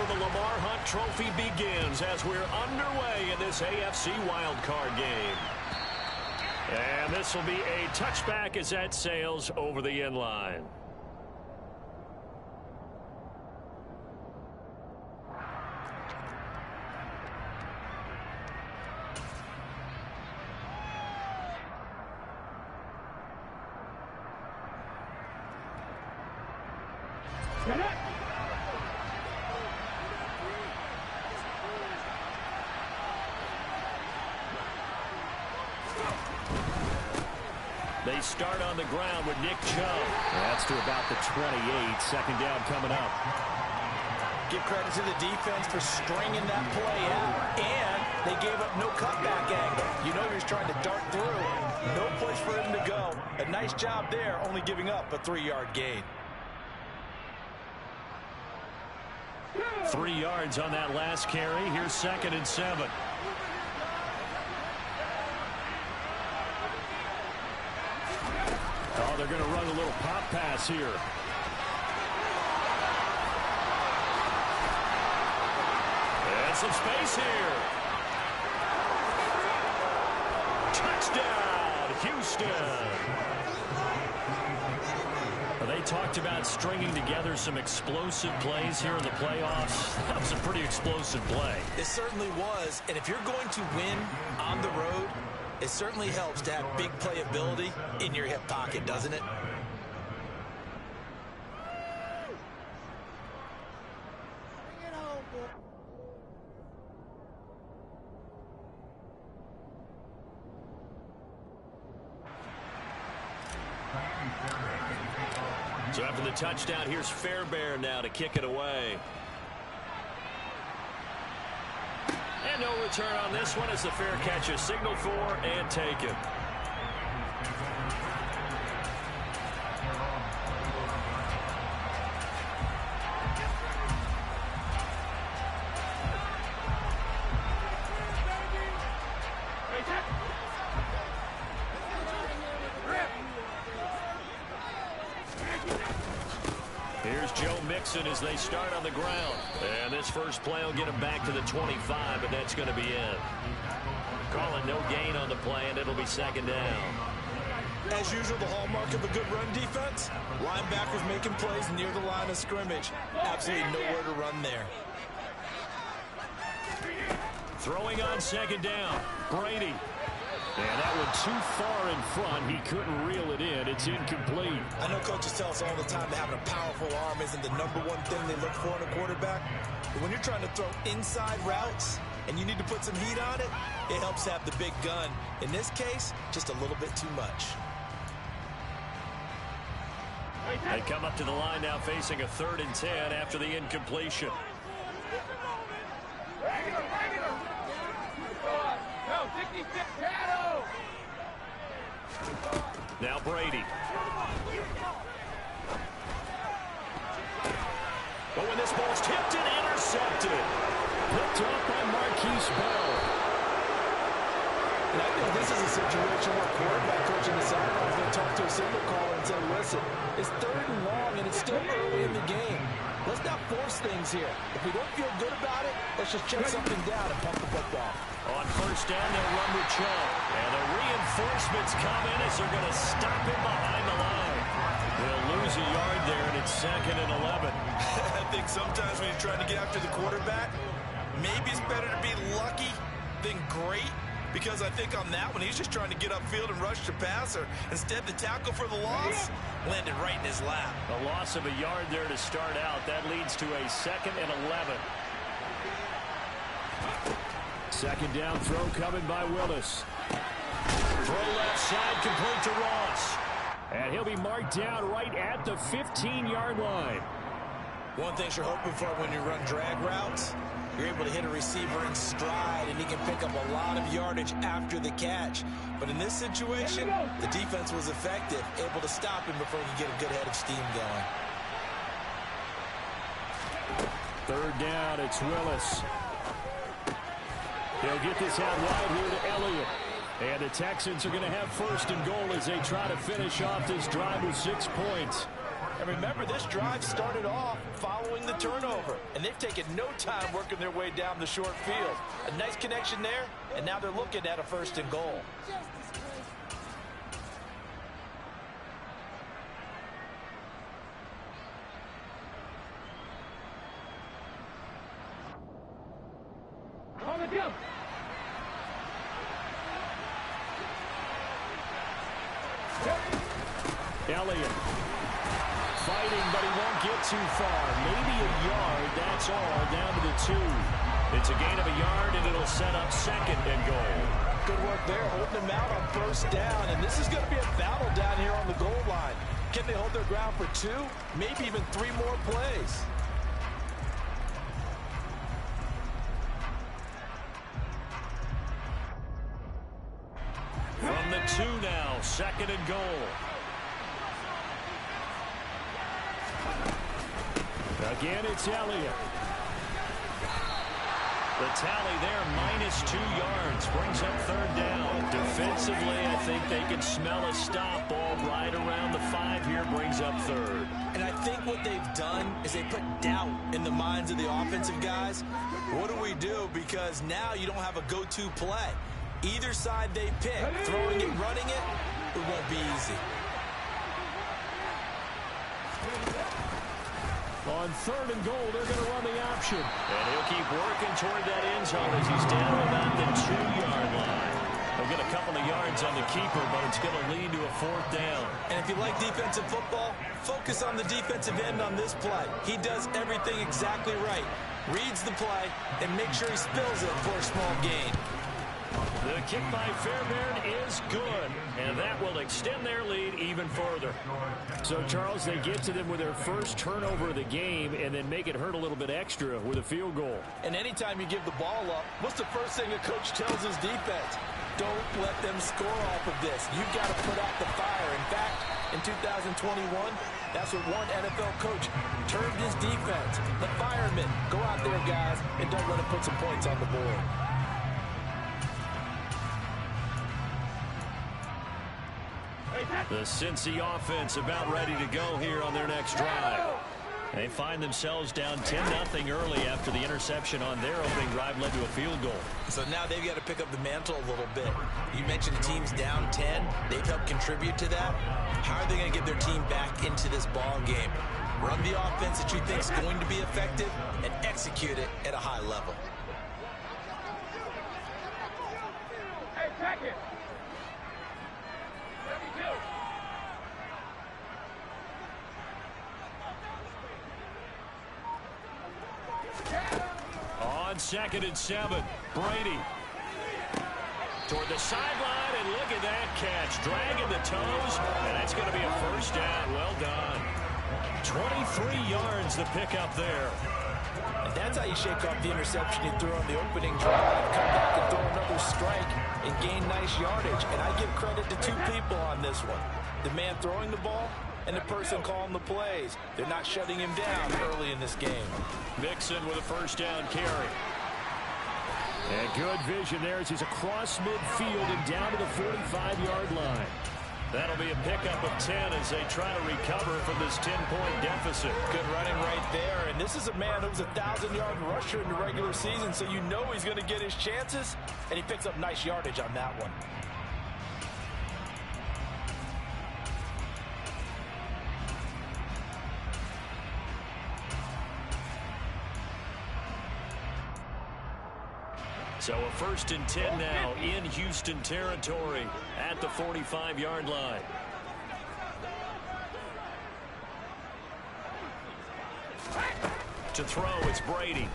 for the Lamar Hunt Trophy begins as we're underway in this AFC wildcard game. And this will be a touchback as that sails over the end line. They start on the ground with Nick Chubb. That's to about the 28. Second down coming up. Give credit to the defense for stringing that play out, and they gave up no cutback angle. You know he's trying to dart through. No place for him to go. A nice job there, only giving up a 3-yard gain. 3 yards on that last carry. Here's 2nd and 7. Oh, they're going to run a little pop pass here. And some space here. Touchdown, Houston. They talked about stringing together some explosive plays here in the playoffs. That was a pretty explosive play. It certainly was. And if you're going to win on the road, it certainly helps to have big playability in your hip pocket, doesn't it? So after the touchdown, here's Fairbairn now to kick it away. And no return on this one as the fair catch is signaled for and taken. Here's Joe Mixon as they start on the ground. And this first play will get him back to the 25, but that's going to be it. Calling no gain on the play, and it'll be 2nd down. As usual, the hallmark of a good run defense, linebackers making plays near the line of scrimmage. Absolutely nowhere to run there. Throwing on 2nd down, Brady. And that one too far in front. He couldn't reel it in. It's incomplete. I know coaches tell us all the time that having a powerful arm isn't the #1 thing they look for in a quarterback. But when you're trying to throw inside routes and you need to put some heat on it, it helps have the big gun. In this case, just a little bit too much. They come up to the line now facing a 3rd and 10 after the incompletion. Now Brady. But when this ball's tipped and intercepted. Picked up by Marquise Bell. And I think this is a situation where quarterback coach in the sideline is going to talk to a signal caller and say, listen, it's 3rd and long and it's still early in the game. Let's not force things here. If we don't feel good about it, let's just check something down and pump the football. On 1st down, they'll run with Chubb. And the reinforcements come in as they're going to stop him behind the line. They'll lose a yard there, and it's 2nd and 11. I think sometimes when you're trying to get after the quarterback, maybe it's better to be lucky than great. Because I think on that one, he's just trying to get upfield and rush the passer. Instead, the tackle for the loss landed right in his lap. A loss of a yard there to start out. That leads to a 2nd and 11. 2nd down throw coming by Willis. Throw left side, complete to Ross. And he'll be marked down right at the 15-yard line. One thing you're hoping for when you run drag routes, you're able to hit a receiver in stride, and he can pick up a lot of yardage after the catch. But in this situation, the defense was effective, able to stop him before he could get a good head of steam going. 3rd down, it's Willis. They'll get this out wide here to Elliott. And the Texans are going to have 1st and goal as they try to finish off this drive with 6 points. And remember, this drive started off following the turnover, and they've taken no time working their way down the short field. A nice connection there, and now they're looking at a 1st and goal. On the jump. Elliott fighting, but he won't get too far. Maybe a yard, that's all, down to the 2. It's a gain of a yard, and it'll set up 2nd and goal. Good work there, holding them out on 1st down, and this is going to be a battle down here on the goal line. Can they hold their ground for 2, maybe even 3 more plays? From the 2 now, 2nd and goal. Again, it's Elliott. The tally there, -2 yards, brings up 3rd down. Defensively, I think they can smell a stop. Ball right around the 5 here, brings up 3rd. And I think what they've done is they put doubt in the minds of the offensive guys. What do we do? Because now you don't have a go-to play. Either side they pick, throwing it, running it, it won't be easy. On 3rd and goal, they're going to run the option. And he'll keep working toward that end zone as he's down about the 2-yard line. He'll get a couple of yards on the keeper, but it's going to lead to a 4th down. And if you like defensive football, focus on the defensive end on this play. He does everything exactly right. Reads the play and makes sure he spills it for a small gain. The kick by Fairbairn is good, and that will extend their lead even further. So, Charles, they get to them with their first turnover of the game and then make it hurt a little bit extra with a field goal. And anytime you give the ball up, what's the first thing a coach tells his defense? Don't let them score off of this. You've got to put out the fire. In fact, in 2021, that's what one NFL coach termed his defense. The firemen. Go out there, guys, and don't let them put some points on the board. The Cincy offense about ready to go here on their next drive. They find themselves down 10-0 early after the interception on their opening drive led to a field goal. So now they've got to pick up the mantle a little bit. You mentioned the team's down 10. They've helped contribute to that. How are they going to get their team back into this ball game? Run the offense that you think is going to be effective and execute it at a high level. Hey, check it. On 2nd and 7, Brady toward the sideline, and look at that catch, dragging the toes, and that's going to be a 1st down. Well done. 23 yards the pickup there. And that's how you shake off the interception you threw on the opening drive. Come back and throw another strike and gain nice yardage. And I give credit to 2 people on this one. The man throwing the ball and the person calling the plays. They're not shutting him down early in this game. Mixon with a 1st down carry. And good vision there as he's across midfield and down to the 45-yard line. That'll be a pickup of 10 as they try to recover from this 10-point deficit. Good running right there. And this is a man who was a 1,000-yard rusher in the regular season, so you know he's going to get his chances, and he picks up nice yardage on that one. So a 1st and 10 now in Houston territory at the 45-yard line. To throw, it's Brady.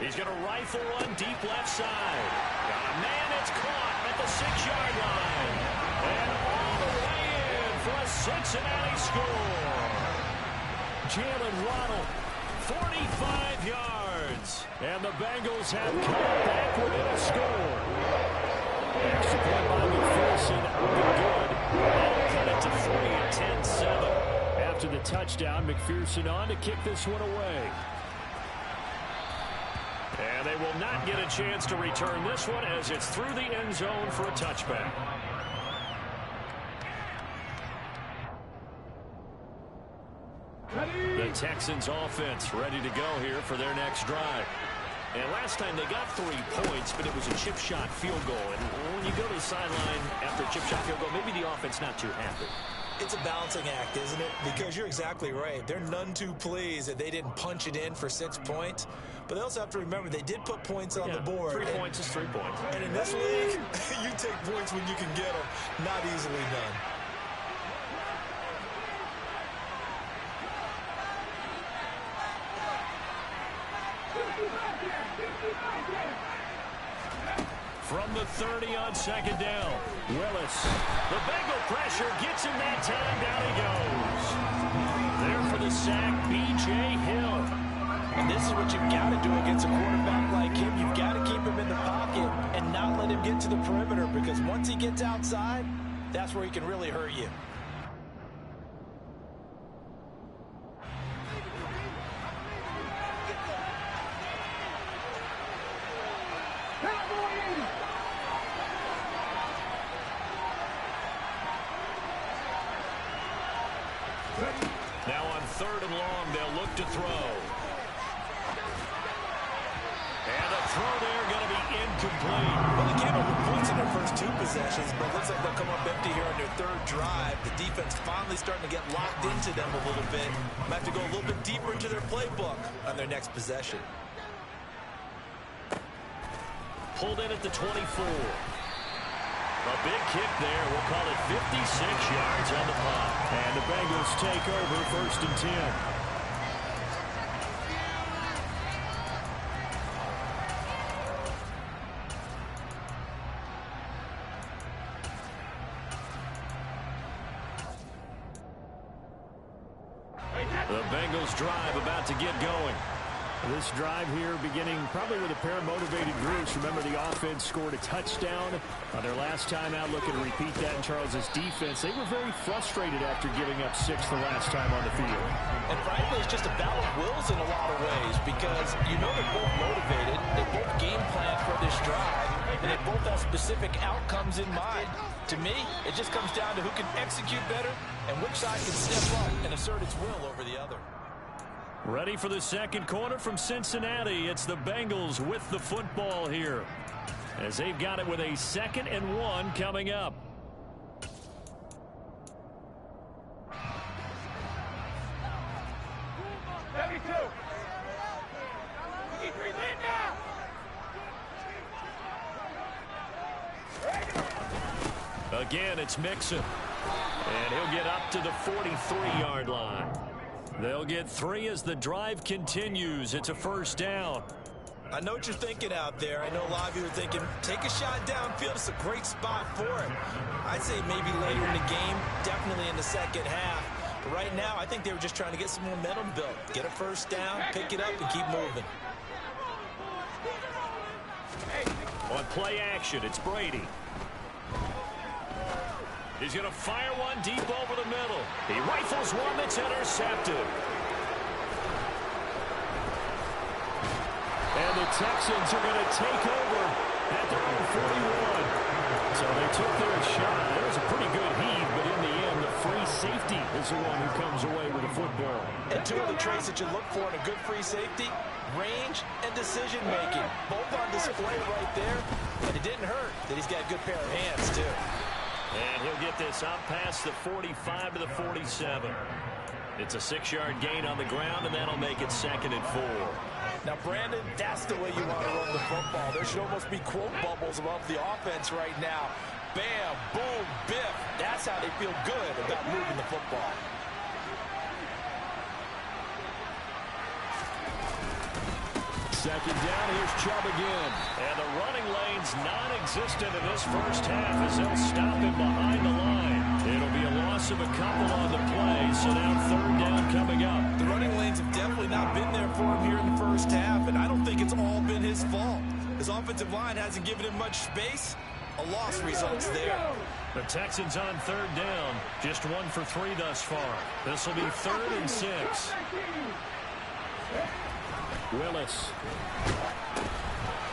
He's going to rifle one deep left side. Man, it's caught at the 6-yard line. And all the way in for a Cincinnati score. Jalen Waddle, 45 yards. And the Bengals have come back within a score. Extra point by McPherson, good. That'll cut it to 40-10-7. After the touchdown, McPherson on to kick this one away. And they will not get a chance to return this one as it's through the end zone for a touchback. Texans offense ready to go here for their next drive. And last time they got 3 points, but it was a chip shot field goal. And when you go to the sideline after a chip shot field goal, maybe the offense not too happy. It's a balancing act, isn't it? Because you're exactly right. They're none too pleased that they didn't punch it in for 6 points. But they also have to remember they did put points on the board. 3 points is 3 points. And in this league, you take points when you can get them. Not easily done. From the 30 on second down, Willis. The Bengal pressure gets him that time. Down he goes. There for the sack, B.J. Hill. And this is what you've got to do against a quarterback like him. You've got to keep him in the pocket and not let him get to the perimeter, because once he gets outside, that's where he can really hurt you. Now on 3rd and long, they'll look to throw. And a throw there going to be incomplete. Well, they came up with points in their first 2 possessions, but it looks like they'll come up empty here on their 3rd drive. The defense finally starting to get locked into them a little bit. Might have to go a little bit deeper into their playbook on their next possession. Pulled in at the 24. A big kick there. We'll call it 56 yards on the punt. And the Bengals take over 1st and 10. The Bengals drive about to get going. This drive here beginning probably with a pair of motivated groups. Remember, the offense scored a touchdown on their last time out. Looking to repeat that in Charles's defense. They were very frustrated after giving up 6 the last time on the field. And frankly, it's just a battle of wills in a lot of ways, because you know they're both motivated. They both game plan for this drive, and they both have specific outcomes in mind. To me, it just comes down to who can execute better and which side can step up and assert its will over the other. Ready for the second quarter from Cincinnati. It's the Bengals with the football here, as they've got it with a 2nd and 1 coming up. Again, it's Mixon, and he'll get up to the 43-yard line. They'll get 3 as the drive continues. It's a 1st down. I know what you're thinking out there. I know a lot of you are thinking, take a shot downfield. It's a great spot for it. I'd say maybe later in the game, definitely in the second half. But right now, I think they were just trying to get some momentum built. Get a 1st down, pick it up, and keep moving. On play action, it's Brady. He's going to fire one deep over the middle. He rifles one that's intercepted. And the Texans are going to take over at their own 41. So they took their shot. There was a pretty good heave, but in the end, the free safety is the one who comes away with the football. And 2 of the traits that you look for in a good free safety, range and decision-making. Both on display right there. And it didn't hurt that he's got a good pair of hands, too. And he'll get this up past the 45 to the 47. It's a 6-yard gain on the ground, and that'll make it 2nd and 4. Now, Brandon, that's the way you want to run the football. There should almost be quote bubbles above the offense right now. Bam, boom, biff. That's how they feel good about moving the football. Second down, here's Chubb again. And the running lane's non-existent in this 1st half as they'll stop him behind the line. It'll be a loss of a couple on the play, so now 3rd down coming up. The running lanes have definitely not been there for him here in the 1st half, and I don't think it's all been his fault. His offensive line hasn't given him much space. A loss results there. The Texans on 3rd down, just 1 for 3 thus far. This will be 3rd and 6. Willis.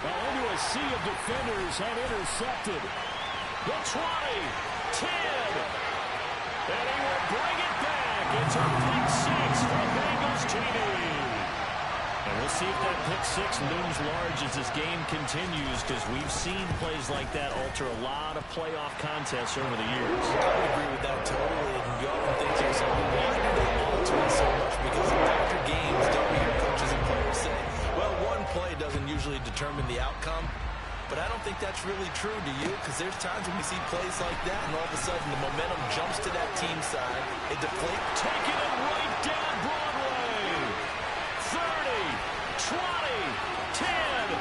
Well, into a sea of defenders and intercepted. The 20, 10, and he will bring it back. back. It's a pick six for Bengals TD. And we'll see if that pick six looms large as this game continues, because we've seen plays like that alter a lot of playoff contests over the years. I would agree with that totally. And you often think to yourself, why do they alter it so much? Because after games, don't we hear coaches and players say, well, one play doesn't usually determine the outcome. But I don't think that's really true, do you? Because there's times when we see plays like that, and all of a sudden the momentum jumps to that team side. It deflates. Taking it right down Broadway. 30, 20, 10.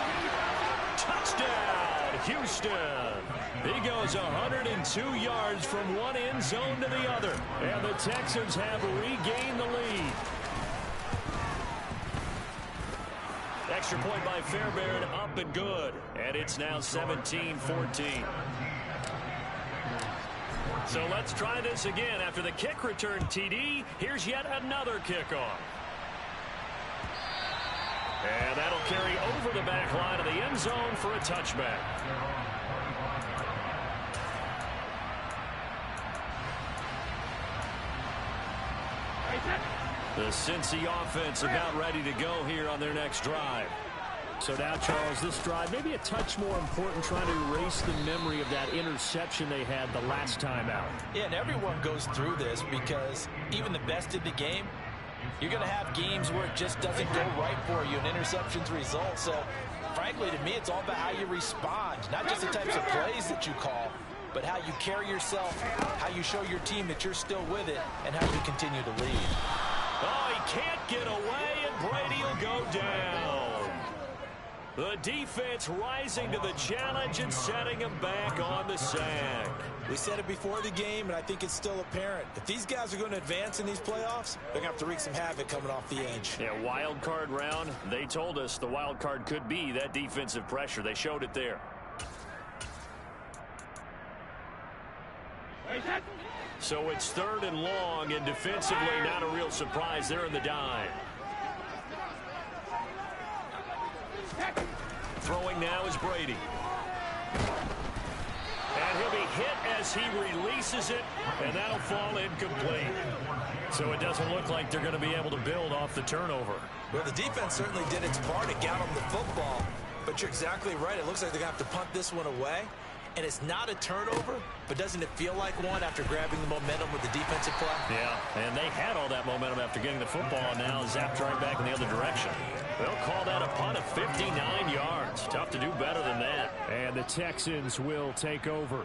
Touchdown, Houston. He goes 102 yards from one end zone to the other. And the Texans have regained the lead. Extra point by Fairbairn, up and good. And it's now 17-14. So let's try this again. After the kick return TD, here's yet another kickoff. And that'll carry over the back line of the end zone for a touchback. The Cincy offense about ready to go here on their next drive. So now, Charles, this drive maybe a touch more important, trying to erase the memory of that interception they had the last time out. Yeah, and everyone goes through this because even the best in the game, you're going to have games where it just doesn't go right for you, and interceptions result. So, frankly, to me, it's all about how you respond, not just the types of plays that you call, but how you carry yourself, how you show your team that you're still with it, and how you continue to lead. Oh, he can't get away, and Brady will go down. The defense rising to the challenge and setting him back on the sack. We said it before the game, and I think it's still apparent. If these guys are going to advance in these playoffs, they're going to have to wreak some havoc coming off the edge. Yeah, wild card round. They told us the wild card could be that defensive pressure. They showed it there. So it's third and long, and defensively not a real surprise. They're in the dime. Throwing now is Brady. And he'll be hit as he releases it, and that'll fall incomplete. So it doesn't look like they're going to be able to build off the turnover. Well, the defense certainly did its part to get them the football, but you're exactly right. It looks like they're going to have to punt this one away. And it's not a turnover, but doesn't it feel like one after grabbing the momentum with the defensive play? Yeah, and they had all that momentum after getting the football, and now zapped right back in the other direction. They'll call that a punt of 59 yards. Tough to do better than that. And the Texans will take over.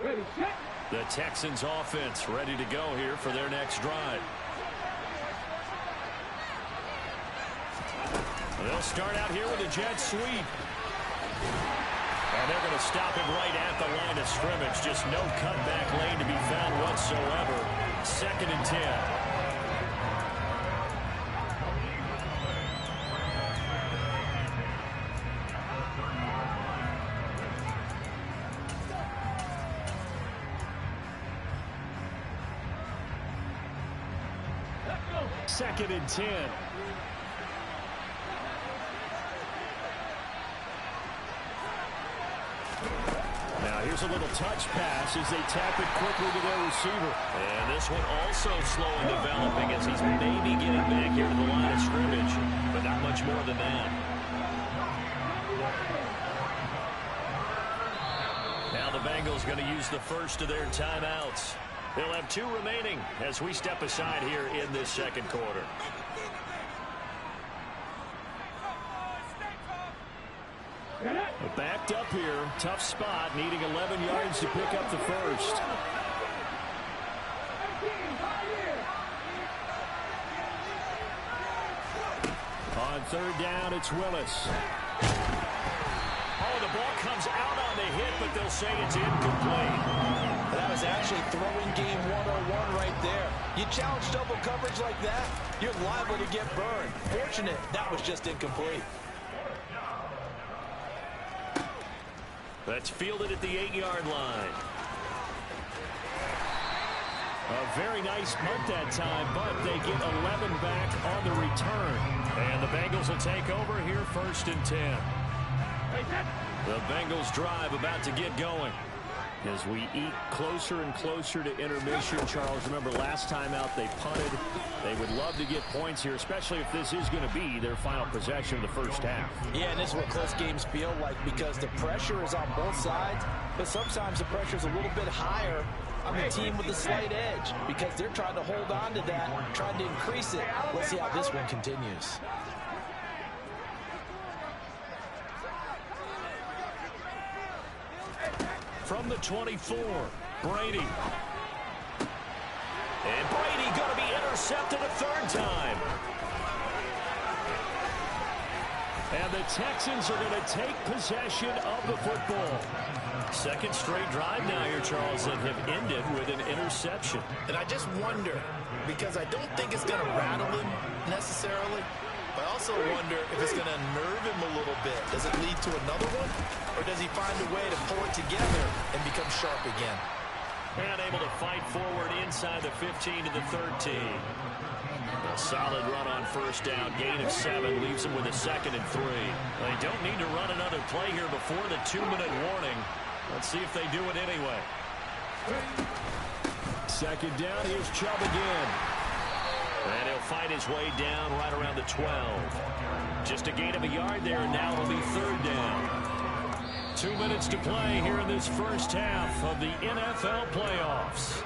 The Texans offense ready to go here for their next drive. They'll start out here with a jet sweep. And they're going to stop him right at the line of scrimmage. Just no cutback lane to be found whatsoever. 2nd and 10. Second and 10. Now here's a little touch pass as they tap it quickly to their receiver. And this one also slow in developing as he's maybe getting back here to the line of scrimmage, but not much more than that. Now the Bengals going to use the first of their timeouts. They'll have 2 remaining as we step aside here in this second quarter. Backed up here, tough spot, needing 11 yards to pick up the first. On third down, it's Willis. Oh, the ball comes out on the hit, but they'll say it's incomplete. That was actually throwing game 101 right there. You challenge double coverage like that, you're liable to get burned. Fortunate, that was just incomplete. That's fielded at the 8-yard line. A very nice punt that time, but they get 11 back on the return. And the Bengals will take over here 1st and 10. The Bengals drive about to get going. As we eat closer and closer to intermission, Charles, remember last time out they punted. They would love to get points here, especially if this is going to be their final possession of the first half. Yeah, and this is what close games feel like because the pressure is on both sides, but sometimes the pressure is a little bit higher on the team with the slight edge because they're trying to hold on to that, trying to increase it. Let's see how this one continues. From the 24, Brady. And Brady going to be intercepted a third time. And the Texans are going to take possession of the football. Second straight drive now here, Charles, that have ended with an interception. And I just wonder, because I don't think it's going to rattle him necessarily, but I also wonder if it's going to nerve him a little bit. Does it lead to another one? Or does he find a way to pull it together and become sharp again? And able to fight forward inside the 15 to the 13. A solid run on first down. Gain of 7 leaves them with a 2nd and 3. They don't need to run another play here before the 2-minute warning. Let's see if they do it anyway. Second down, here's Chubb again. And he'll fight his way down right around the 12. Just a gain of a yard there, and now it'll be third down. 2 minutes to play here in this first half of the NFL playoffs.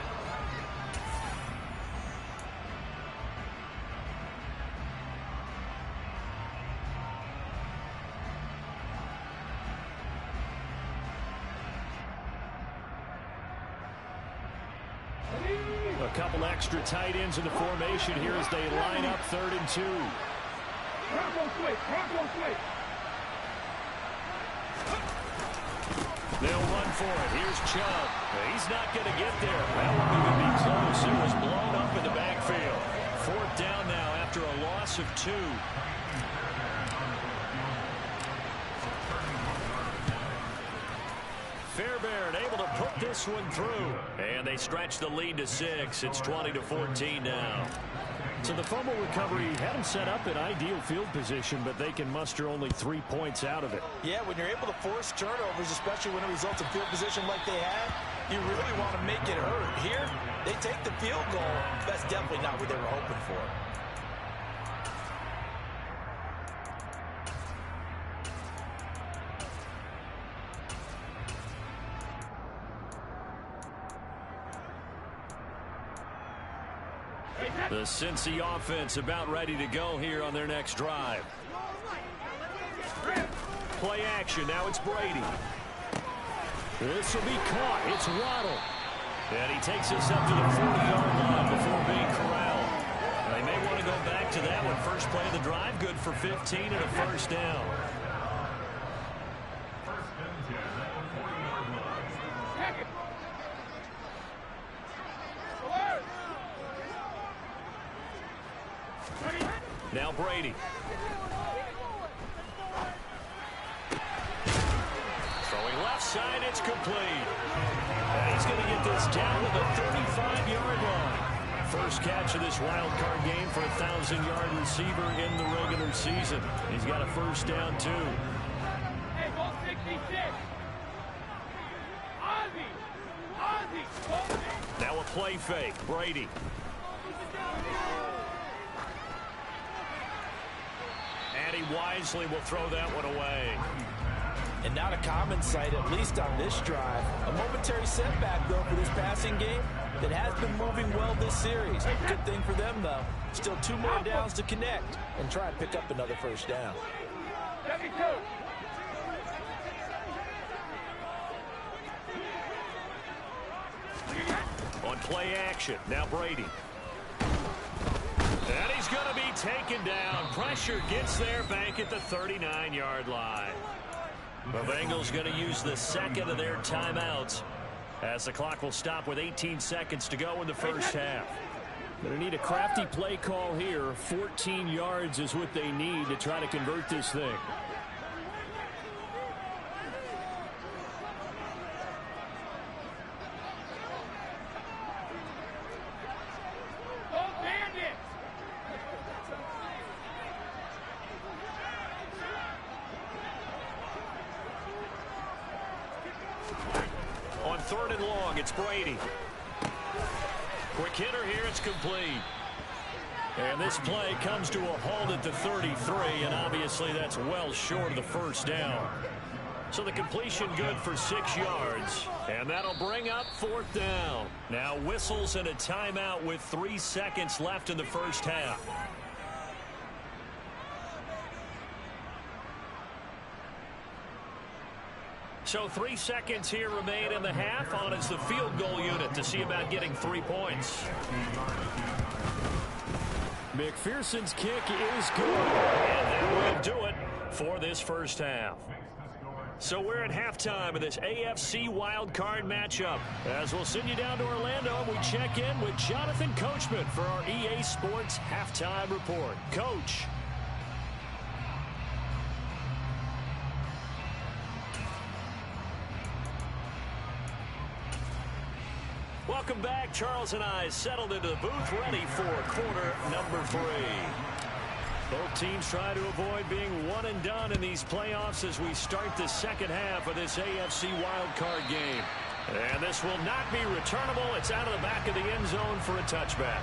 A couple extra tight ends in the formation here as they line up 3rd and 2. They'll run for it. Here's Chubb. He's not going to get there. That won't even be close. It was blown up in the backfield. 4th down now after a loss of 2. Fairbairn able to put this one through. And they stretch the lead to 6. It's 20 to 14 now. So the fumble recovery had them set up in ideal field position, but they can muster only 3 points out of it. Yeah, when you're able to force turnovers, especially when it results in field position like they had, you really want to make it hurt. Here, they take the field goal. That's definitely not what they were hoping for. The Cincy offense about ready to go here on their next drive. Play action. Now it's Brady. This will be caught. It's Waddle. And he takes us up to the 40-yard line before being corralled. They may want to go back to that one. First play of the drive, good for 15 and a first down. Now Brady. Throwing left side, it's complete. And he's going to get this down to the 35-yard line. First catch of this wild card game for a 1,000-yard receiver in the regular season. He's got a first down, too. Hey, ball 66. Ozzy. Now a play fake. Brady. And he wisely will throw that one away. And not a common sight, at least on this drive. A momentary setback, though, for this passing game that has been moving well this series. Good thing for them, though. Still 2 more downs to connect and try and pick up another first down. 72. On play action, now Brady. And he's going to be taken down. Pressure gets there back at the 39-yard line. The Bengals going to use the second of their timeouts as the clock will stop with 18 seconds to go in the first half. Going to need a crafty play call here. 14 yards is what they need to try to convert this thing. 3rd and long. It's Brady. Quick hitter here. It's complete. And this play comes to a halt at the 33, and obviously that's well short of the first down. So the completion good for 6 yards, and that'll bring up 4th down. Now whistles and a timeout with 3 seconds left in the first half. So 3 seconds here remain in the half. On is the field goal unit to see about getting 3 points. McPherson's kick is good, and that will do it for this first half. So we're at halftime of this AFC wildcard matchup. As we'll send you down to Orlando, and we check in with Jonathan Coachman for our EA Sports Halftime Report. Coach. Welcome back. Charles and I settled into the booth, ready for quarter number 3. Both teams try to avoid being one and done in these playoffs as we start the second half of this AFC wildcard game. And this will not be returnable. It's out of the back of the end zone for a touchback.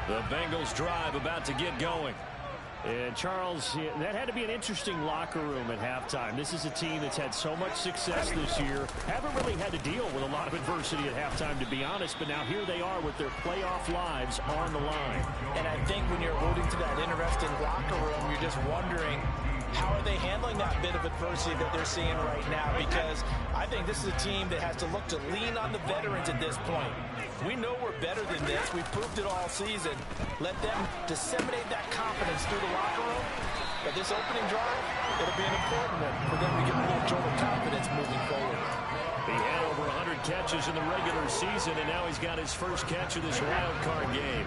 The Bengals drive about to get going. And Charles, that had to be an interesting locker room at halftime. This is a team that's had so much success this year. Haven't really had to deal with a lot of adversity at halftime, to be honest. But now here they are with their playoff lives on the line. And I think when you're alluding to that interesting locker room, you're just wondering, how are they handling that bit of adversity that they're seeing right now? Because I think this is a team that has to look to lean on the veterans at this point. We know we're better than this. We've proved it all season. Let them disseminate that confidence through the locker room. But this opening drive, it'll be an important one for them to get a little jolt of confidence moving forward. He had over 100 catches in the regular season, and now he's got his first catch of this wild card game.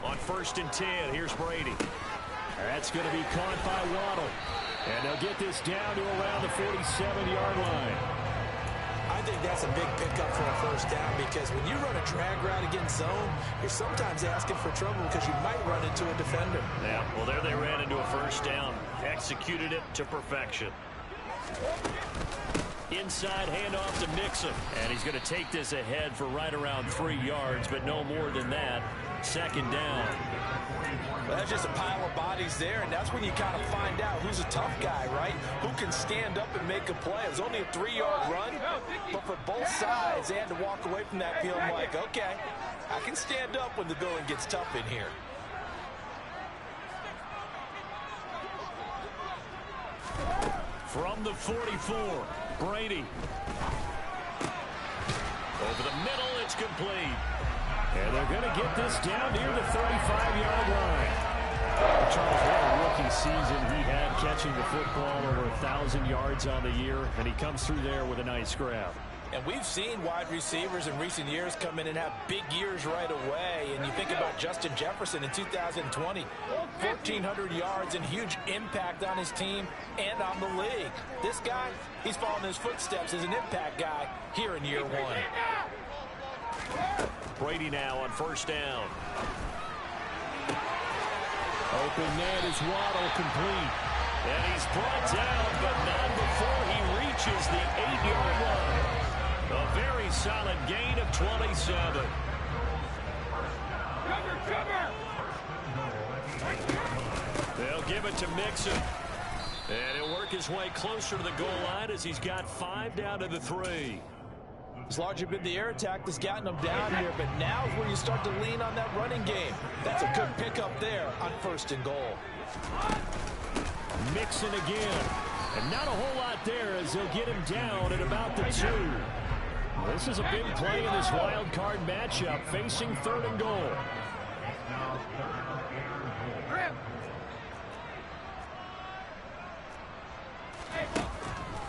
On 1st and 10, here's Brady. That's going to be caught by Waddle. And they'll get this down to around the 47-yard line. I think that's a big pickup for a first down, because when you run a drag route against zone, you're sometimes asking for trouble because you might run into a defender. Yeah, well, there they ran into a first down. Executed it to perfection. Inside handoff to Mixon. And he's going to take this ahead for right around 3 yards, but no more than that. 2nd down. Well, that's just a pile of bodies there, and that's when you kind of find out who's a tough guy, right? Who can stand up and make a play. It was only a 3-yard run, but for both sides, they had to walk away from that field like, okay, I can stand up when the going gets tough in here. From the 44, Brady. Over the middle, it's complete. And they're going to get this down near the 35-yard line. Charles, what a rookie season he had, catching the football over 1,000 yards on the year, and he comes through there with a nice grab. And we've seen wide receivers in recent years come in and have big years right away. And you think about Justin Jefferson in 2020, 1,400 yards and huge impact on his team and on the league. This guy, he's following his footsteps as an impact guy here in year 1. Brady now on 1st down. Open man is Waddle, complete. And he's brought down, but not before he reaches the 8-yard line. A very solid gain of 27. They'll give it to Mixon. And he'll work his way closer to the goal line as he's got 5 down to the 3. It's largely been the air attack that's gotten them down here, but now is where you start to lean on that running game. That's a good pickup there on 1st and goal. Mixon again. And not a whole lot there as they'll get him down at about the 2. This is a big play in this wild card matchup, facing 3rd and goal.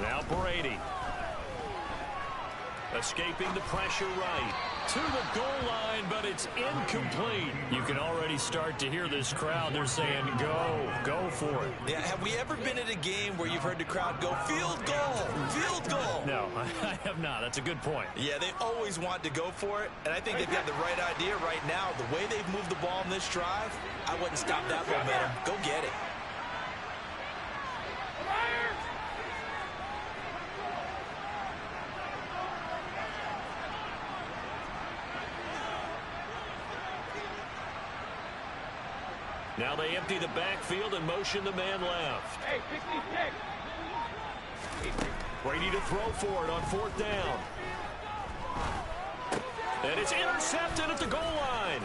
Now Brady. Escaping the pressure right. To the goal line, but it's incomplete. You can already start to hear this crowd. They're saying, go for it. Yeah, have we ever been at a game where you've heard the crowd go, field goal, field goal? No, I have not. That's a good point. Yeah, they always want to go for it, and I think they've got the right idea right now. The way they've moved the ball in this drive, I wouldn't stop that momentum. Go get it. Now they empty the backfield and motion the man left. Hey, 66. Brady to throw for it on 4th down. And it's intercepted at the goal line.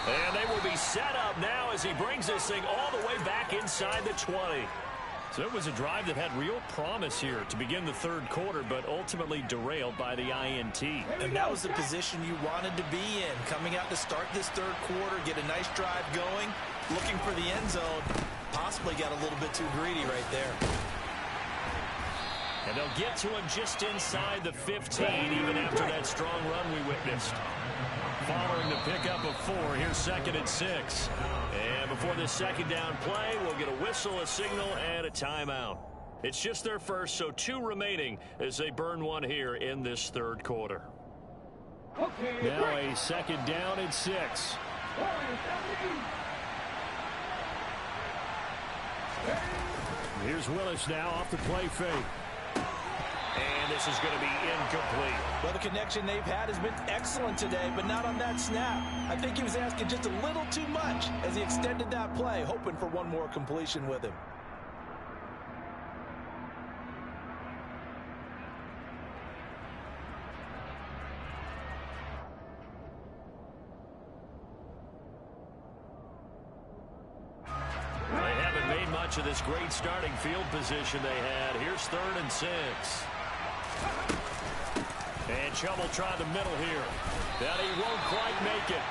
And they will be set up now as he brings this thing all the way back inside the 20. So it was a drive that had real promise here to begin the 3rd quarter, but ultimately derailed by the INT. And that was the position you wanted to be in. Coming out to start this 3rd quarter, get a nice drive going, looking for the end zone. Possibly got a little bit too greedy right there. And they'll get to him just inside the 15, even after that strong run we witnessed. Following the pickup of 4, here's 2nd and 6. And before this 2nd down play, we'll get a whistle, a signal, and a timeout. It's just their first, so 2 remaining as they burn one here in this 3rd quarter. Now a 2nd down and 6. Here's Willis now off the play fake. And this is going to be incomplete. Well, the connection they've had has been excellent today, but not on that snap. I think he was asking just a little too much as he extended that play, hoping for one more completion with him. They haven't made much of this great starting field position they had. Here's 3rd and 6. And Chubb will try the middle here. That he won't quite make it.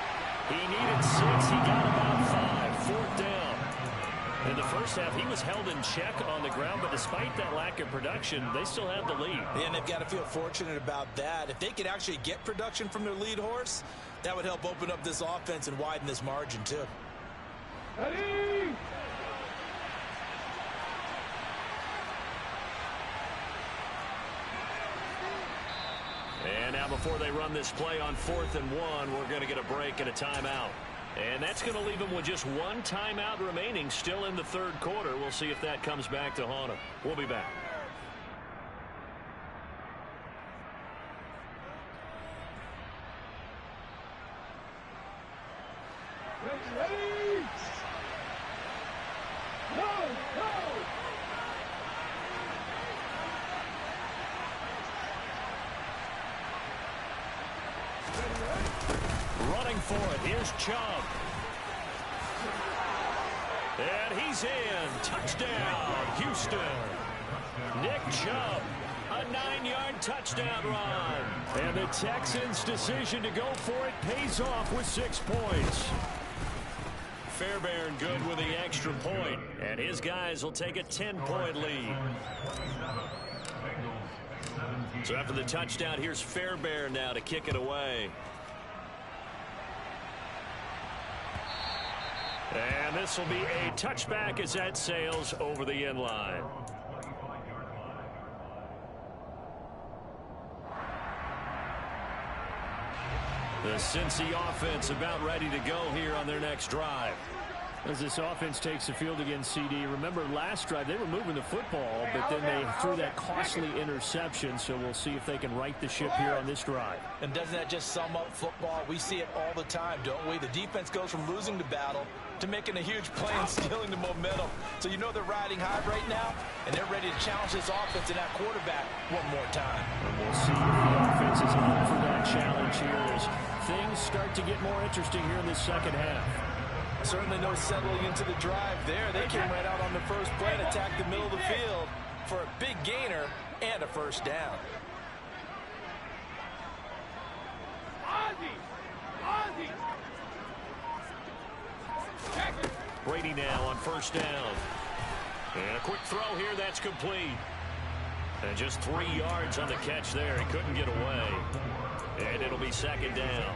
He needed 6. He got about 5. 4th down. In the first half, he was held in check on the ground, but despite that lack of production, they still had the lead. Yeah, and they've got to feel fortunate about that. If they could actually get production from their lead horse, that would help open up this offense and widen this margin, too. Ready? And now before they run this play on 4th and 1, we're going to get a break and a timeout. And that's going to leave them with just 1 timeout remaining still in the 3rd quarter. We'll see if that comes back to haunt them. We'll be back. Ready? Go! Running for it. Here's Chubb. And he's in. Touchdown, Houston. Nick Chubb, a 9-yard touchdown run. And the Texans' decision to go for it pays off with 6 points. Fairbairn good with the extra point. And his guys will take a 10-point lead. So after the touchdown, here's Fairbairn now to kick it away. And this will be a touchback as that sails over the end line. The Cincy offense about ready to go here on their next drive. As this offense takes the field against CD, remember last drive they were moving the football, but then they threw that costly interception, so we'll see if they can right the ship here on this drive. And doesn't that just sum up football? We see it all the time, don't we? The defense goes from losing the battle to making a huge play and stealing the momentum. So you know they're riding high right now, and they're ready to challenge this offense and that quarterback one more time. And we'll see if the offense is up for that challenge here as things start to get more interesting here in this 2nd half. Certainly no settling into the drive there. They came right out on the first play and attacked the middle of the field for a big gainer and a 1st down. Ozzy! Ozzy! Check it! Brady now on first down. And a quick throw here, that's complete. And just 3 yards on the catch there. He couldn't get away. And it'll be second down.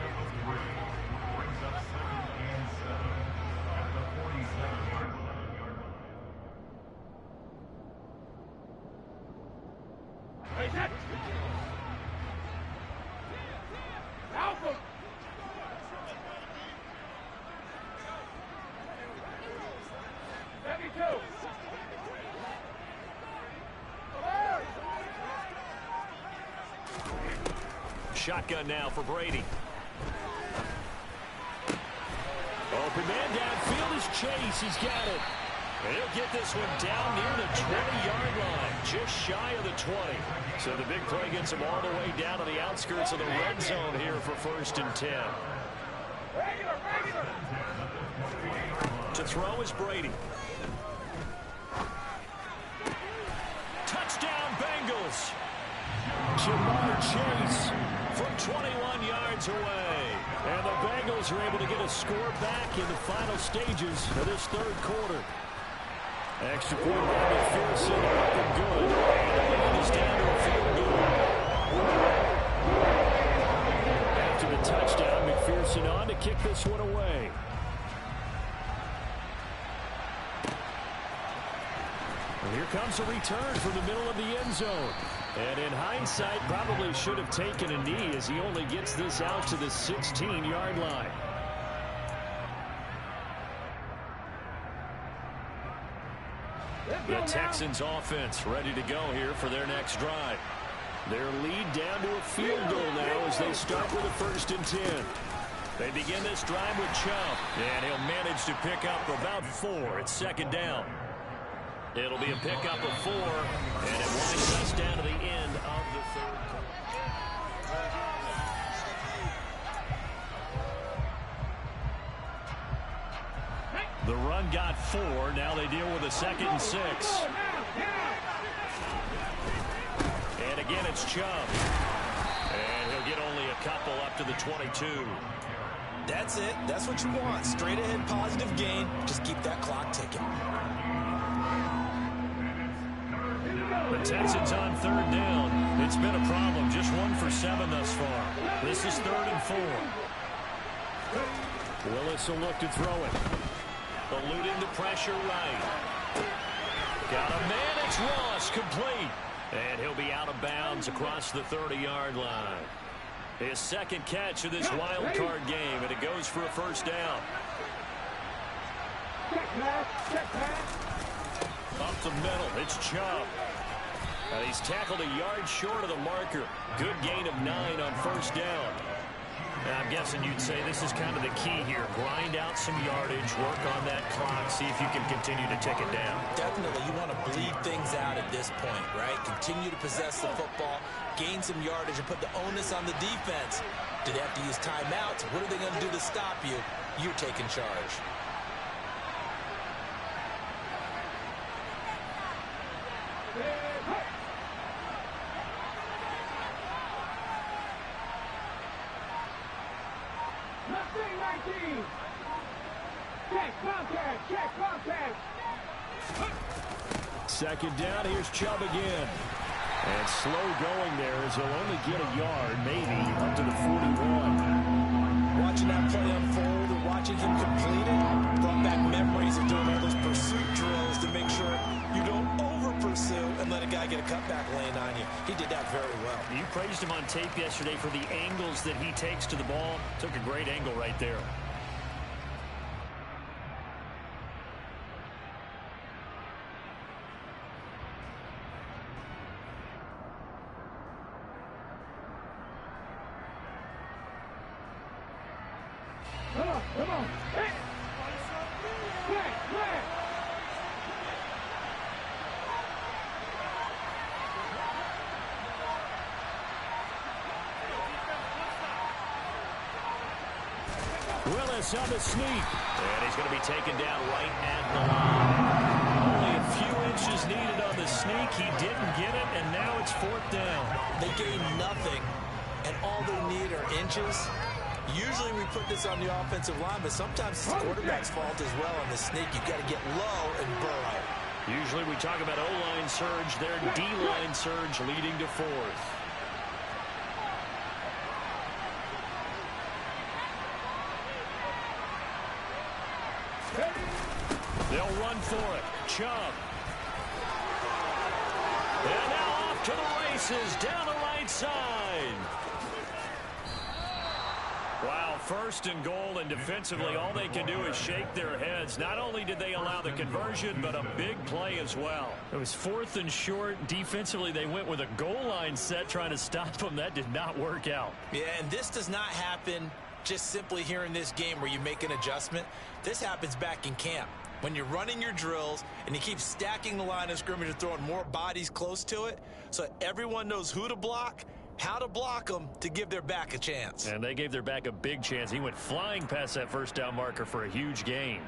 Shotgun now for Brady. Open man downfield is Chase. He's got it. And he'll get this one down near the 20-yard line, just shy of the 20. So the big play gets him all the way down to the outskirts of the red zone here for 1st and 10. To throw is Brady. Touchdown, Bengals. Jamar Chase from 21 yards away. And the Bengals are able to get a score back in the final stages of this 3rd quarter. Extra point by McPherson, looking good. And the lead is down to a field goal. After the touchdown, McPherson on to kick this one away. And here comes a return from the middle of the end zone. And in hindsight, probably should have taken a knee as he only gets this out to the 16-yard line. The Texans offense ready to go here for their next drive. Their lead down to a field goal now as they start with a 1st and 10. They begin this drive with Chubb, and he'll manage to pick up about 4. It's 2nd down. It'll be a pickup of 4, and it winds us down to the end of the 3rd quarter. The run got 4. Now they deal with a 2nd and 6. And again, it's Chubb. And he'll get only a couple up to the 22. That's it. That's what you want. Straight ahead positive gain. Just keep that clock ticking. The Texans on 3rd down. It's been a problem. Just 1 for 7 thus far. This is 3rd and 4. Willis will look to throw it. Eluding the pressure right. Got a man. It's Ross, complete. And he'll be out of bounds across the 30-yard line. His 2nd catch of this wild card game, and it goes for a 1st down. Up the middle, it's Chubb. And he's tackled a yard short of the marker. Good gain of 9 on 1st down. And I'm guessing you'd say this is kind of the key here. Grind out some yardage, work on that clock, see if you can continue to tick it down. Definitely, you want to bleed things out at this point, right? Continue to possess the football, gain some yardage, and put the onus on the defense. Do they have to use timeouts? What are they going to do to stop you? You're taking charge. Check contact. 2nd down, here's Chubb again. And slow going there as he'll only get a yard, maybe up to the 41. Watching that play unfold and watching him complete it brought back memories of doing all those pursuit drills to make sure you don't over-pursue and let a guy get a cutback lane on you. He did that very well. You praised him on tape yesterday for the angles that he takes to the ball. Took a great angle right there. Come on. Hey. Flag. Willis on the sneak. And he's going to be taken down right at the line. Only a few inches needed on the sneak. He didn't get it, and now it's 4th down. They gain nothing, and all they need are inches. Usually we put this on the offensive line, but sometimes it's the quarterback's fault as well. On the sneak, you've got to get low and burrow. Usually we talk about O-line surge, their D-line surge leading to fourth. They'll run for it. Chubb. And now off to the races down the right side. Wow, first and goal, and defensively all they can do is shake their heads. Not only did they allow the conversion, but a big play as well. It was 4th and short. Defensively, they went with a goal line set trying to stop them. That did not work out. Yeah, and this does not happen just simply here in this game where you make an adjustment. This happens back in camp. When you're running your drills and you keep stacking the line of scrimmage and throwing more bodies close to it so everyone knows who to block, how to block them to give their back a chance. And they gave their back a big chance. He went flying past that first down marker for a huge gain.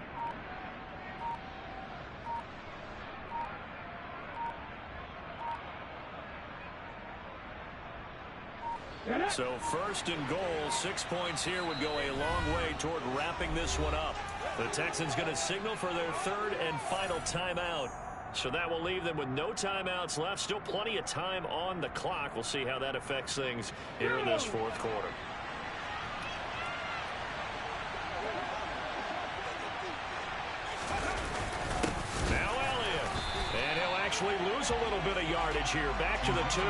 So first and goal, 6 points here would go a long way toward wrapping this one up. The Texans going to signal for their 3rd and final timeout. So that will leave them with no timeouts left. Still plenty of time on the clock. We'll see how that affects things here in this 4th quarter. Now Elliott. And he'll actually lose a little bit of yardage here. Back to the 2.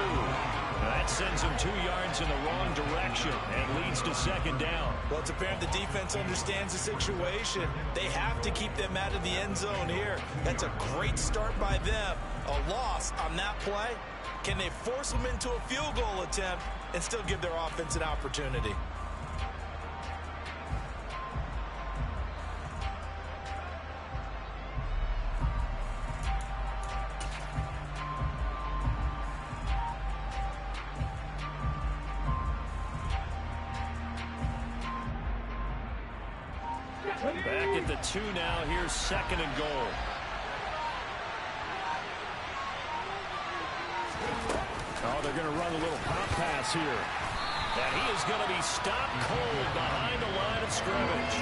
That sends him 2 yards in the wrong direction and leads to 2nd down. Well, it's apparent the defense understands the situation. They have to keep them out of the end zone here. That's a great start by them. A loss on that play. Can they force them into a field goal attempt and still give their offense an opportunity? Back at the 2 now. Here's 2nd and goal. Oh, they're going to run a little pop pass here. And he is going to be stopped cold behind the line of scrimmage.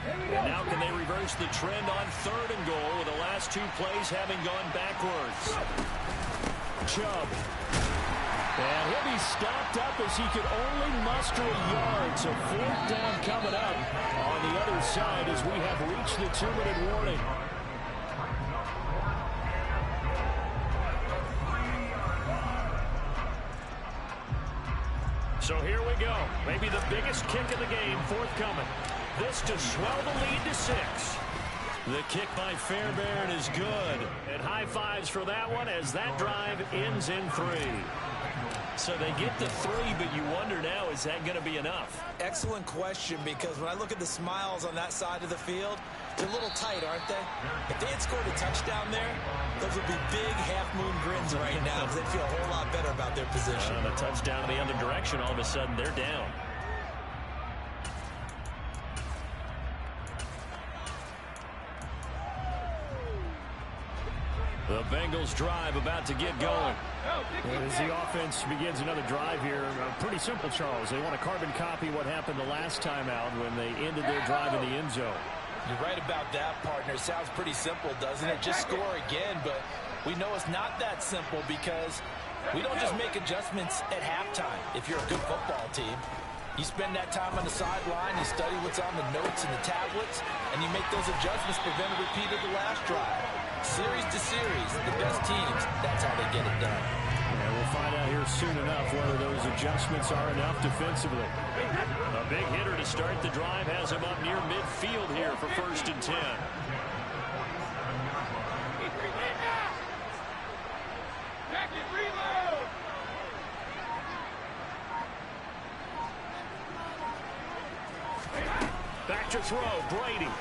And now can they reverse the trend on 3rd and goal with the last 2 plays having gone backwards? Chubb. And he'll be stopped up as he could only muster a yard. So 4th down coming up on the other side as we have reached the 2-minute warning. So here we go. Maybe the biggest kick of the game forthcoming. This to swell the lead to 6. The kick by Fairbairn is good. And high fives for that one as that drive ends in 3. So they get the 3, but you wonder now, is that going to be enough? Excellent question, because when I look at the smiles on that side of the field, they're a little tight, aren't they? If they had scored a touchdown there, those would be big half-moon grins right now because they'd feel a whole lot better about their position. The touchdown in the other direction, all of a sudden they're down. The Bengals drive about to get going. As the offense begins another drive here, pretty simple, Charles. They want to carbon copy what happened the last time out when they ended their drive in the end zone. You're right about that, partner. Sounds pretty simple, doesn't it? Just score again, but we know it's not that simple because we don't just make adjustments at halftime if you're a good football team. You spend that time on the sideline, you study what's on the notes and the tablets, and you make those adjustments to prevent a repeat of the last drive. Series to series, the best teams, that's how they get it done. And we'll find out here soon enough whether those adjustments are enough defensively. A big hitter to start the drive has him up near midfield here for 1st and 10. Back it, to throw, Brady.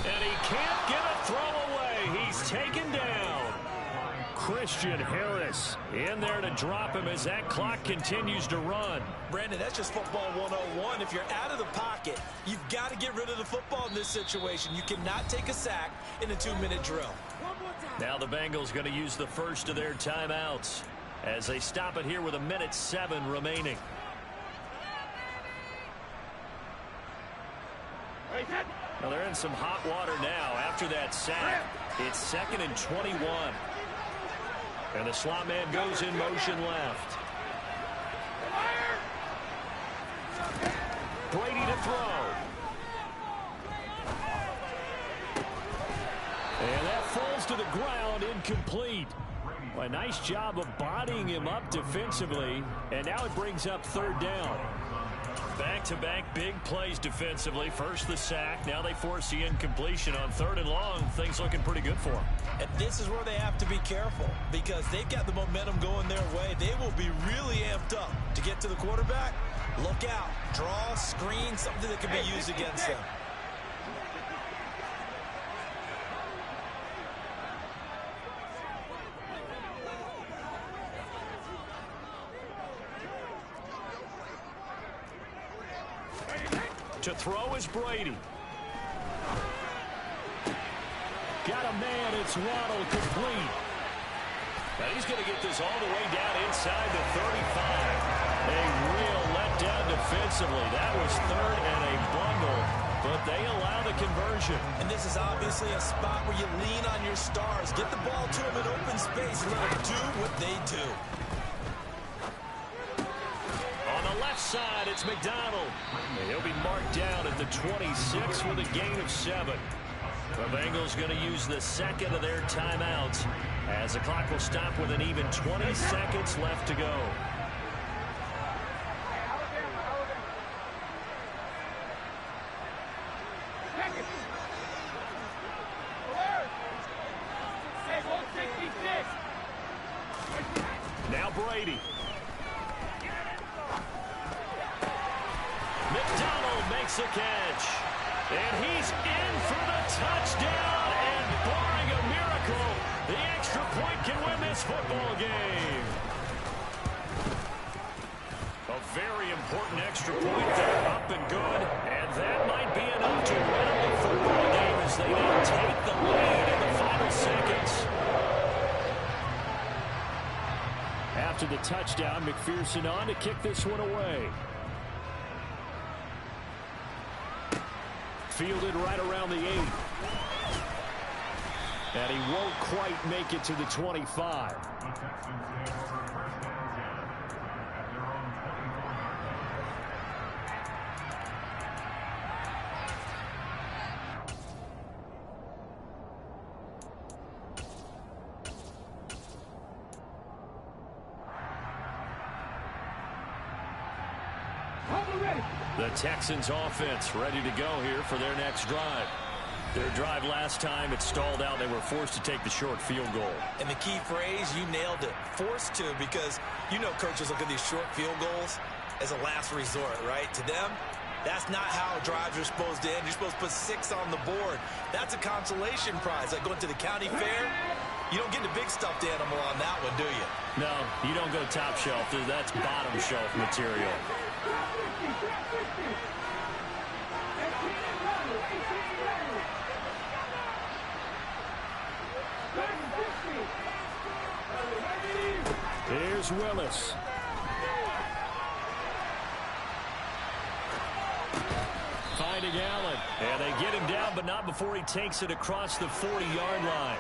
And he can't get a throw away. He's taken down. Christian Harris in there to drop him as that clock continues to run. Brandon, that's just football 101. If you're out of the pocket, you've got to get rid of the football in this situation. You cannot take a sack in a 2-minute drill. Now the Bengals going to use the first of their timeouts as they stop it here with 1:07 remaining. Well, they're in some hot water now after that sack. It's 2nd and 21. And the slot man goes in motion left. Brady to throw. And that falls to the ground, incomplete. A nice job of bodying him up defensively. And now it brings up 3rd down. Back-to-back big plays defensively. First the sack. Now they force the incompletion on 3rd and long. Things looking pretty good for them. And this is where they have to be careful because they've got the momentum going their way. They will be really amped up to get to the quarterback. Look out. Draw, screen, something that can be used against them. To throw is Brady. Got a man. It's Waddle, complete. Now he's going to get this all the way down inside the 35. A real letdown defensively. That was 3rd and a bundle, but they allow the conversion. And this is obviously a spot where you lean on your stars. Get the ball to them in open space and let them do what they do. Left side, it's McDonald. And he'll be marked down at the 26 with a gain of 7. The Bengals going to use the 2nd of their timeouts as the clock will stop with an even 20 seconds left to go. Now Brady. McDonald makes a catch. And he's in for the touchdown. And barring a miracle, the extra point can win this football game. A very important extra point there, up and good. And that might be enough to win the football game as they now take the lead in the final seconds. After the touchdown, McPherson on to kick this one away. Fielded right around the 8. And he won't quite make it to the 25. The Texans offense ready to go here for their next drive. Their drive last time, it stalled out. They were forced to take the short field goal. And the key phrase, you nailed it. Forced to, because you know coaches look at these short field goals as a last resort, right? To them, that's not how drives are supposed to end. You're supposed to put 6 on the board. That's a consolation prize. Like going to the county fair, you don't get the big stuffed animal on that one, do you? No, you don't go top shelf. That's bottom shelf material. Here's Willis. Finding Allen. And they get him down, but not before he takes it across the 40-yard line.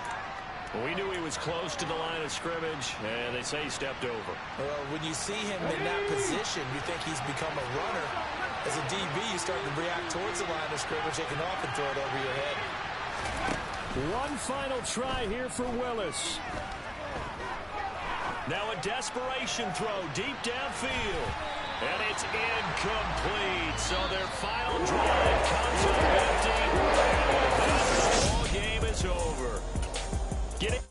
We knew he was close to the line of scrimmage, and they say he stepped over. Well, when you see him in that position, you think he's become a runner. As a DB, you start to react towards the line of scrimmage, take it off and throw it over your head. One final try here for Willis. Now a desperation throw deep downfield. And it's incomplete. So their final drive comes up empty. And the ball game is over. Get it.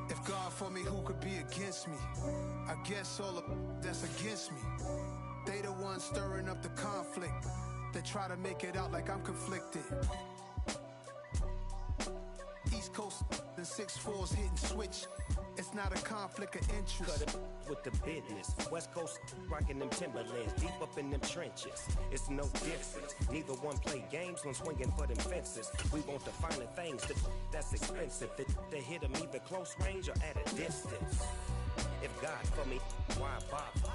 If God for me, who could be against me? I guess all of that's against me. They the ones stirring up the conflict. They try to make it out like I'm conflicted. East Coast and 6'4's hitting switch. It's not a conflict of interest. Cut it with the business. West Coast rocking them Timberlands, deep up in them trenches. It's no difference. Neither one play games when swinging for them fences. We want the finer things that's expensive. They hit them either close range or at a distance. If God for me, why bother?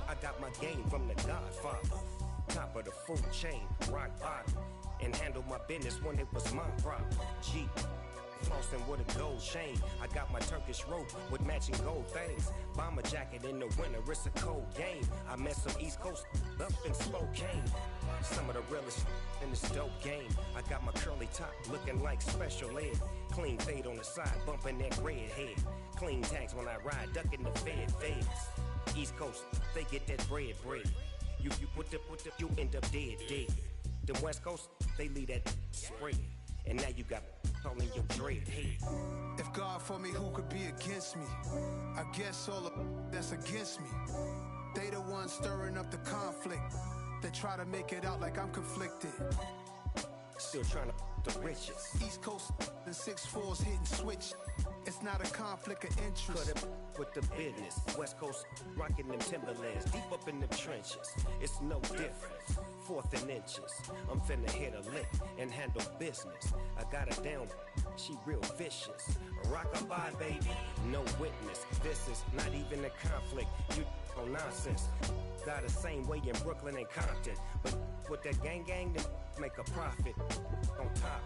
I got my game from the Godfather. Top of the food chain, rock bottom. And handle my business when it was my problem. G. Flossing with a gold chain. I got my Turkish rope with matching gold things. Bomber jacket in the winter, it's a cold game. I met some East Coast up in Spokane. Some of the realest in this dope game. I got my curly top looking like special ed. Clean fade on the side, bumping that red head. Clean tags when I ride, ducking the feds. East Coast, they get that bread. You you end up dead. Then West Coast, they leave that spread. And now you got all in your dread head. If God for me, who could be against me? I guess all of that's against me. They the ones stirring up the conflict. They try to make it out like I'm conflicted. Still trying to the riches. East Coast and 6'4's hitting switch. It's not a conflict of interest. Cut it with the business. West Coast rocking them Timberlands, deep up in them trenches. It's no difference. 4th and inches. I'm finna hit a lick and handle business. I got her down, she real vicious. Rock-a-bye, baby, no witness. This is not even a conflict. You on nonsense. Got the same way in Brooklyn and Compton. But with that gang, then make a profit. On top,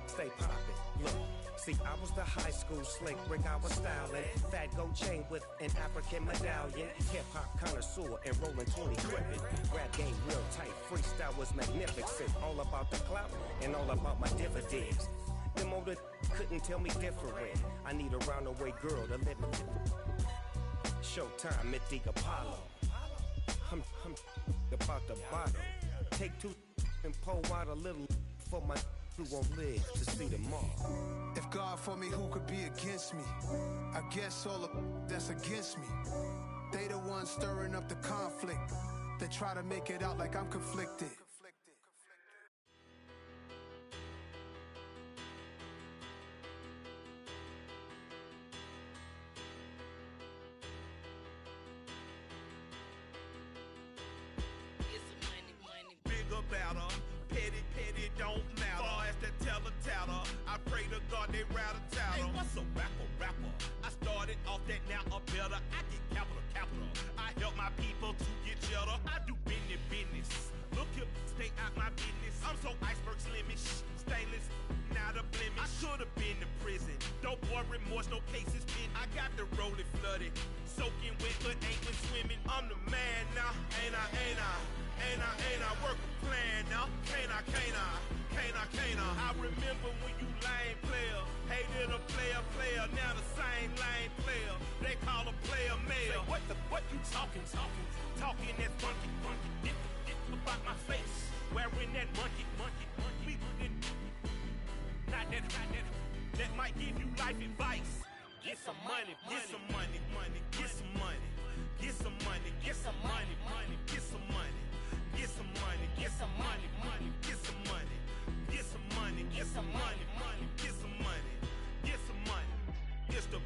stay poppin'. Look. See, I was the high school slick Rick, I was styling. Fat gold chain with an African medallion. Hip-hop connoisseur and rolling 20 crippin'. Rap game real tight, freestyle was magnificent. All about the clout and all about my dividends. Them older couldn't tell me different. I need a roundaway girl to let me Showtime at the Apollo. I'm about the bottom. Take 2 and pour out a little for my who won't live to see tomorrow. If God for me, who could be against me? I guess all of that's against me. They the ones stirring up the conflict. They try to make it out like I'm conflicted. Better, petty, don't matter. Far as that teller, I pray to God they rattle tattle. Hey, what's a rapper? I started off that, now a better. I get capital. I help my people to get cheddar. I do business. Look here, stay out my business. I'm so iceberg slimish, stainless, not a blemish. I should've been to prison. Don't boy remorse, no cases been. I got the rolling flooded, soaking wet, but ain't been swimming. I'm the man now, ain't I work a plan now. Can't I? I remember when you lame player, hated a player, now the same lame player. They call a player mayor. Say, what you talking? Talking that funky. Get about my face, wearing that monkey. We not that. That might give you life advice. Get some money. Get some money. Get some money. Get some money. Get some money. Get some money. Get some money, get some money, get some money, get some money, get some money, get some money, get some money. It's the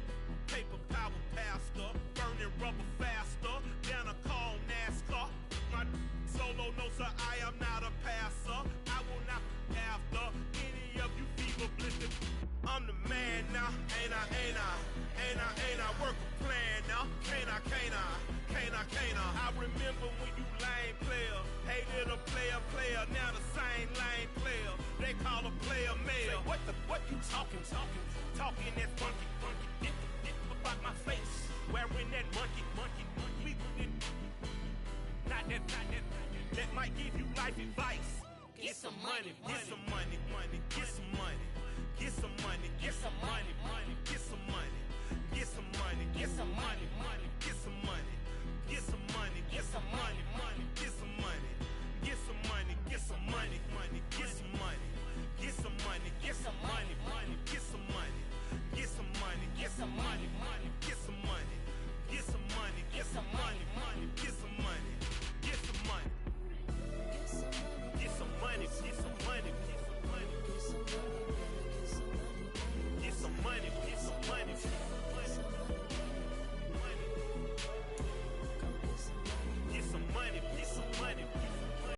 paper power pastor, burning rubber faster, down a call NASCAR. My solo no sir, I am not a passer. I will not after any of you fever blistered. I'm the man now, ain't I work a plan now, can't I? I remember when you lame player, hated a player, now the same lame player. They call a player mayor. Say, what you talking? Talking that funky. Get about my face, wearing that monkey. We not that. That might give you life advice. Get some money, get some